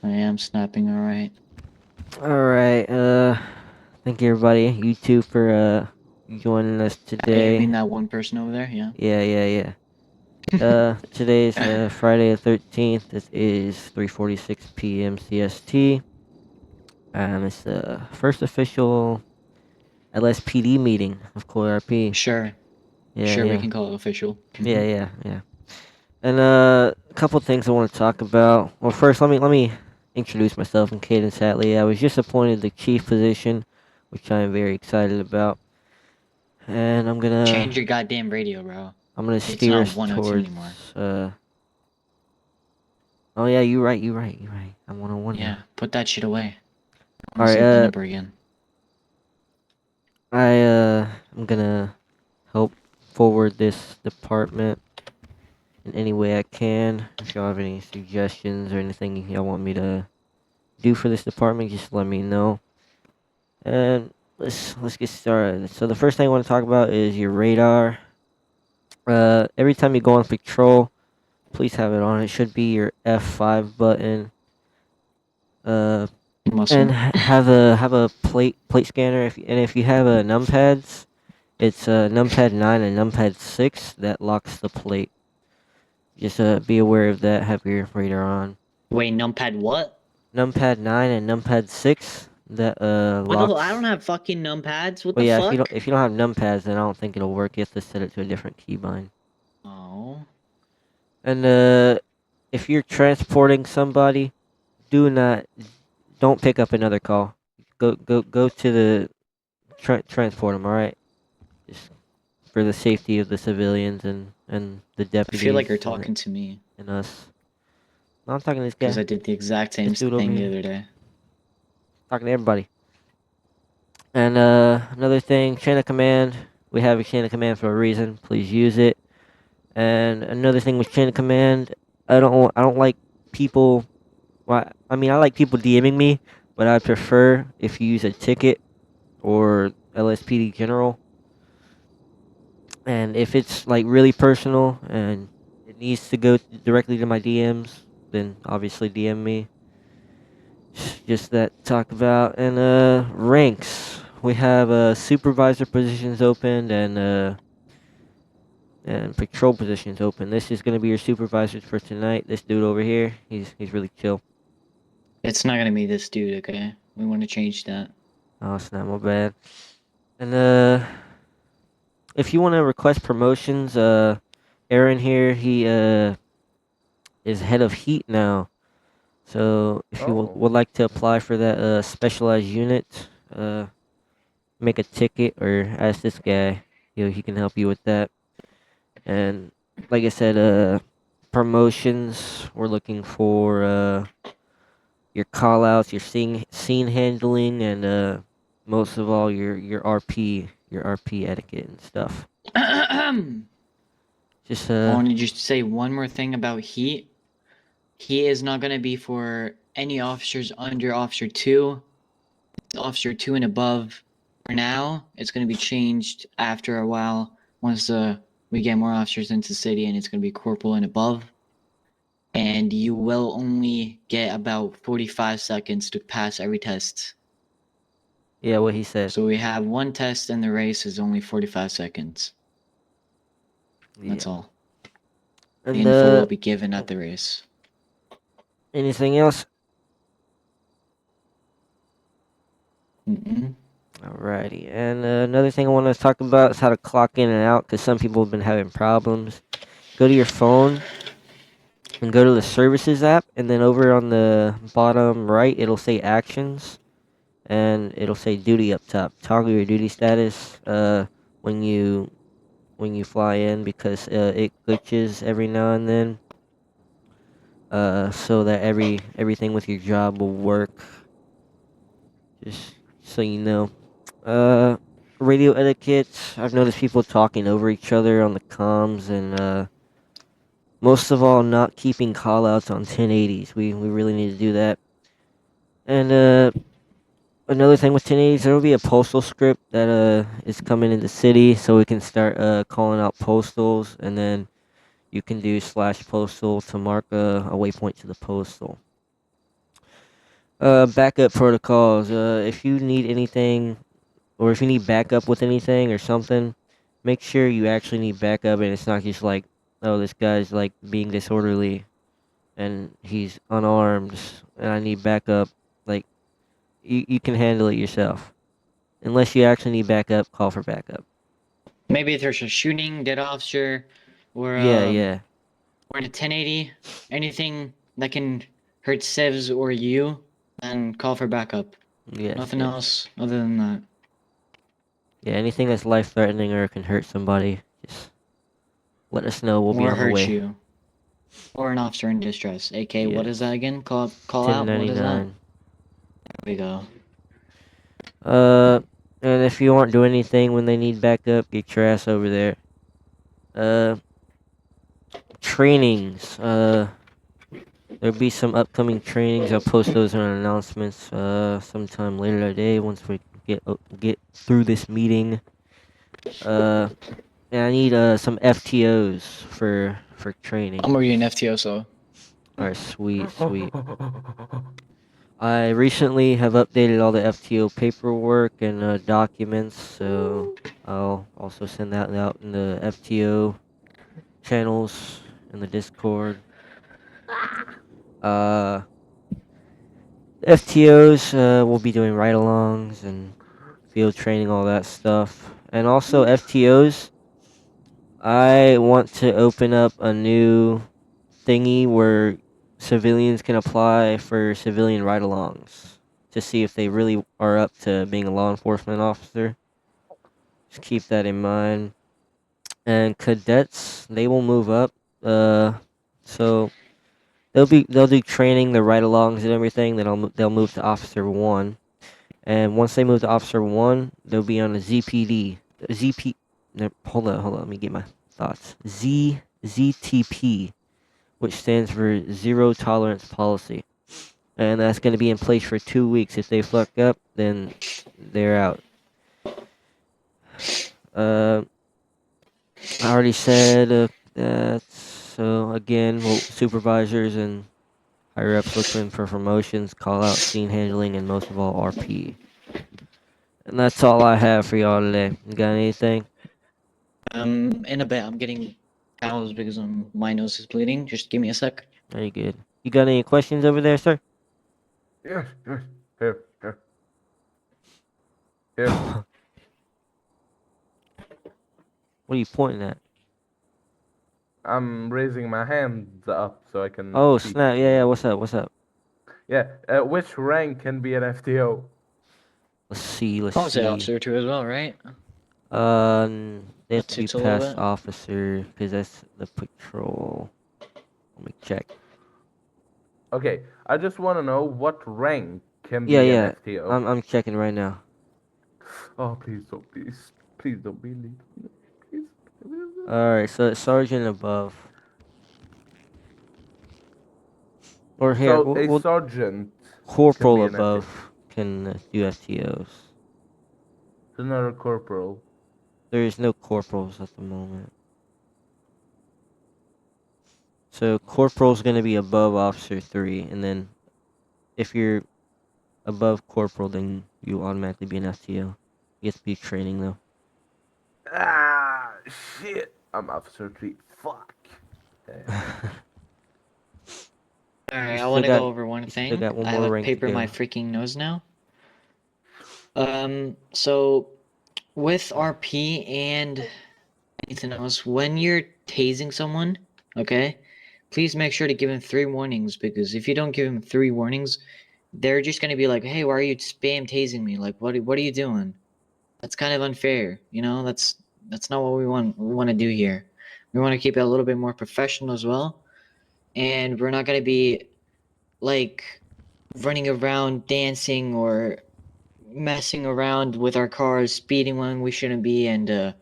I am snapping alright. Alright, thank you everybody, you two for joining us I mean today. that one person over there, yeah. Yeah. Today's Friday the 13th. It is 3:46 p.m. CST. It's the first official LSPD meeting of Core RP. Sure. Yeah, Sure, we yeah. can call it official. Yeah. And a couple things I want to talk about. Well, first let me introduce myself. I'm Cadence Hattley. I was just appointed the chief position, which I am very excited about. And Change your goddamn radio, bro. I'm gonna It's steer not us 102 towards anymore. oh yeah, you're right. I'm 101 Yeah, now. put that shit away. I wanna Alright, save the number again. I'm gonna help forward this department in any way I can. If y'all have any suggestions or anything y'all want me to do for this department, just let me know. And let's get started. So the first thing I want to talk about is your radar. Every time you go on patrol, please have it on. It should be your F5 button. Uh, and Muscle. have a plate scanner. If you have a numpads, it's numpad 9 and numpad 6 that locks the plate. Just be aware of that. Have your radar on. Wait, numpad what? Numpad 9 and numpad 6 that What the I don't locks. have fucking numpads. What Well, the yeah. fuck? If you don't have numpads, then I don't think it'll work. You have to set it to a different keybind. Oh. And if you're transporting somebody, do not don't pick up another call. Go to the transport them. All right, just for the safety of the civilians and the I feel deputies like you're and talking to me. and us. No, I'm talking to this Because guy. I did the exact same This dude over thing the here. other day. Talking to everybody. And another thing, chain of command. We have a chain of command for a reason. Please use it. And another thing with chain of command, I don't like people. Well, I mean, I like people DMing me, but I prefer if you use a ticket or LSPD general. And if it's like really personal and it needs to go directly to my DMs, then obviously DM me. Just that to talk about. And ranks. We have supervisor positions opened and patrol positions open. This is gonna be your supervisors for tonight. This dude over here, he's really chill. It's not gonna be this dude, okay? We want to change that. Oh snap, my bad. And if you want to request promotions, Aaron here, he is head of heat now. So if you Oh, would like to apply for that specialized unit, uh, make a ticket or ask this guy. He can help you with that. And like I said, promotions. We're looking for your call outs, your scene handling, and most of all your RP etiquette and stuff. I Just wanted you to say one more thing about heat. He is not going to be for any officers under Officer 2. Officer 2 and above. For now, it's going to be changed after a while once we get more officers into the city, and it's going to be corporal and above. And you will only get about 45 seconds to pass every test. yeah, what he said. So we have one test, and the race is only 45 seconds. Yeah. That's all. The And info will be given at the race. anything else? Mm-mm. Alrighty. And another thing I want to talk about is how to clock in and out because some people have been having problems. Go to your phone and go to the services app, and then over on the bottom right, it'll say actions, and it'll say duty up top. Toggle your duty status when you when you fly in because it glitches every now and then. So that everything with your job will work. Just so you know. Uh, radio etiquette. I've noticed people talking over each other on the comms and most of all not keeping callouts on 1080s. We really need to do that. And another thing with 1080s, there will be a postal script that is coming in the city, so we can start calling out postals, and then you can do slash postal to mark a waypoint to the postal. Backup protocols. If you need anything, or if you need backup with anything or something, make sure you actually need backup, and it's not just like, oh, this guy's like being disorderly, and he's unarmed, and I need backup. Like, you can handle it yourself. Unless you actually need backup, call for backup. Maybe if there's a shooting, dead officer, or Yeah, yeah. or in a 1080, anything that can hurt civs or you, then call for backup. Yes, Nothing yes. else other than that. Yeah, anything that's life threatening or can hurt somebody, just let us know. We'll be Or on the hurt way. you. Or an officer in distress. AK, what is that Yes. again? Call out? What is that? 1099. There we go. Uh, and if you aren't doing anything when they need backup, get your ass over there. Uh, Trainings. There'll be some upcoming trainings. I'll post those on announcements. Sometime later today once we get through this meeting. Uh, and I need some FTOs for training. I'm already an FTO, so. All right, sweet, sweet. I recently have updated all the FTO paperwork and documents, so I'll also send that out in the FTO channels in the Discord. Uh, FTOs will be doing ride-alongs and field training, all that stuff, and also FTOs. I want to open up a new thingy where civilians can apply for civilian ride-alongs to see if they really are up to being a law enforcement officer. Just keep that in mind. And cadets, they will move up. So they'll do training, the ride-alongs and everything. Then they'll move to Officer 1. And once they move to Officer 1, they'll be on a ZPD. ZP. No, hold on. Let me get my thoughts. ZTP, which stands for Zero Tolerance Policy. And that's going to be in place for 2 weeks. If they fuck up, then they're out. Uh, I already said that. So again, supervisors and higher ups looking for promotions, call out scene handling, and most of all RP. And that's all I have for y'all today. You got anything? In a bit, I'm getting towels because my nose is bleeding. Just give me a sec. Very good. You got any questions over there, sir? Yes, yes. Here. Here. What are you pointing at? I'm raising my hands up so I can Oh, speak. snap. Yeah. What's up? Yeah, which rank can be an FTO? Let's see. I'll say officer too as well, right? They have That to be suits a little past bit. officer because that's the patrol. Let me check. Okay, I just want to know what rank can be an Yeah. FTO. I'm checking right now. Oh, please don't be late. Please. Alright, so it's sergeant above. Or here, So a sergeant can corporal be an FTO. above can do FTOs. Another corporal. There is no corporals at the moment. So corporal's gonna be above officer 3, and then if you're above corporal, then you automatically be an FTO. You have to be training though. Ah, shit. I'm Officer 3. Fuck. Alright, I want to go over one You still thing. got one I have more a rank to paper in my go. freaking nose now. So with RP and anything else, when you're tasing someone, okay, please make sure to give them 3 warnings, because if you don't give them 3 warnings, they're just gonna be like, "Hey, why are you spam tasing me? Like, what are you doing?" That's kind of unfair, you know. That's not what we want to do here. We want to keep it a little bit more professional as well, and we're not gonna be like running around dancing or messing around with our cars, speeding when we shouldn't be, and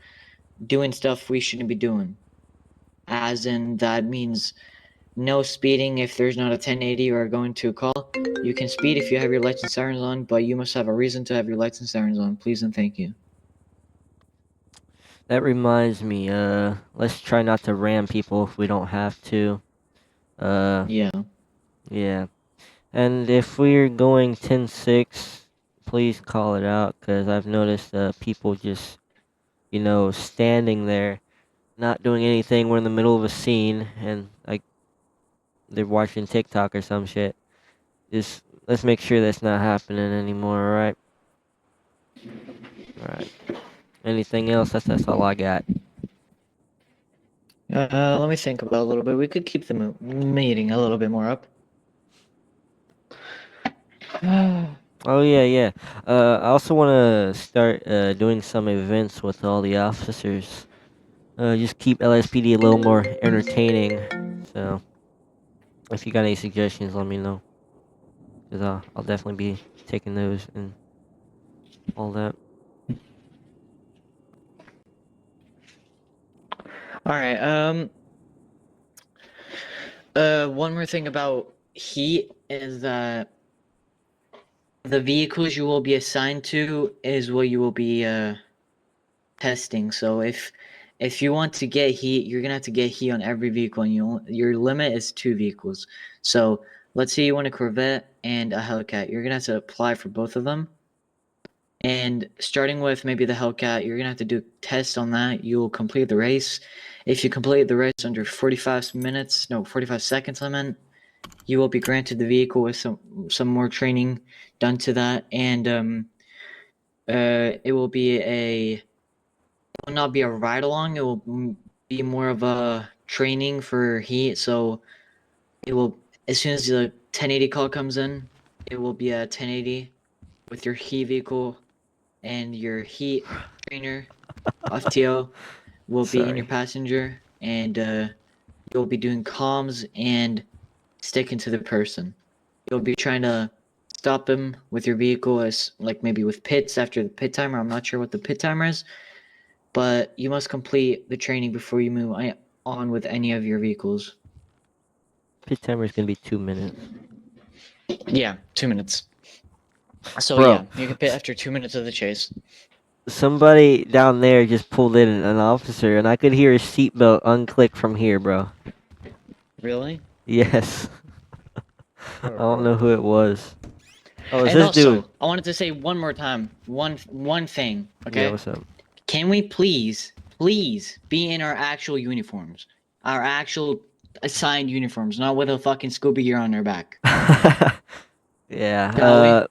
doing stuff we shouldn't be doing. As in, that means no speeding if there's not a 1080 or going to a call. You can speed if you have your lights and sirens on, but you must have a reason to have your lights and sirens on. Please and thank you. That reminds me, let's try not to ram people if we don't have to. Uh, Yeah. yeah. And if we're going 10-6, please call it out, because I've noticed people just, standing there, not doing anything. We're in the middle of a scene, and like they're watching TikTok or some shit. Just let's make sure that's not happening anymore, alright? Alright. Anything else? That's all I got. Let me think about it a little bit. We could keep the meeting a little bit more up. Oh yeah. I also want to start doing some events with all the officers. Just keep LSPD a little more entertaining. So if you got any suggestions, let me know. Cause I'll definitely be taking those and all that. All right. One more thing about heat is that the vehicles you will be assigned to is what you will be testing. So if you want to get heat, you're gonna have to get heat on every vehicle, and your limit is 2 vehicles. So let's say you want a Corvette and a Hellcat, you're gonna have to apply for both of them. And starting with maybe the Hellcat, you're gonna have to do tests on that. You will complete the race. If you complete the race under 45 seconds, I meant, you will be granted the vehicle with some more training done to that, and it will be it will not be a ride along. It will be more of a training for heat. So it will, as soon as the 1080 call comes in, it will be a 1080 with your heat vehicle, and your heat trainer FTO will be in your Sorry. passenger, and you'll be doing comms and sticking to the person. You'll be trying to stop him with your vehicle, as like maybe with pits after the pit timer. I'm not sure what the pit timer is, but you must complete the training before you move on with any of your vehicles. Pit timer is gonna be 2 minutes. Yeah, 2 minutes. So Bro, yeah, you can pit after 2 minutes of the chase. somebody down there just pulled in an officer, and I could hear his seatbelt unclick from here, bro. Really? Yes. I Oh don't know god. who it was. Oh, it's And this dude. also, I wanted to say one more time, one thing, Yeah, okay? what's up? Can we please be in our actual uniforms? Our actual assigned uniforms, not with a fucking scuba gear on our back. Yeah. Shall we?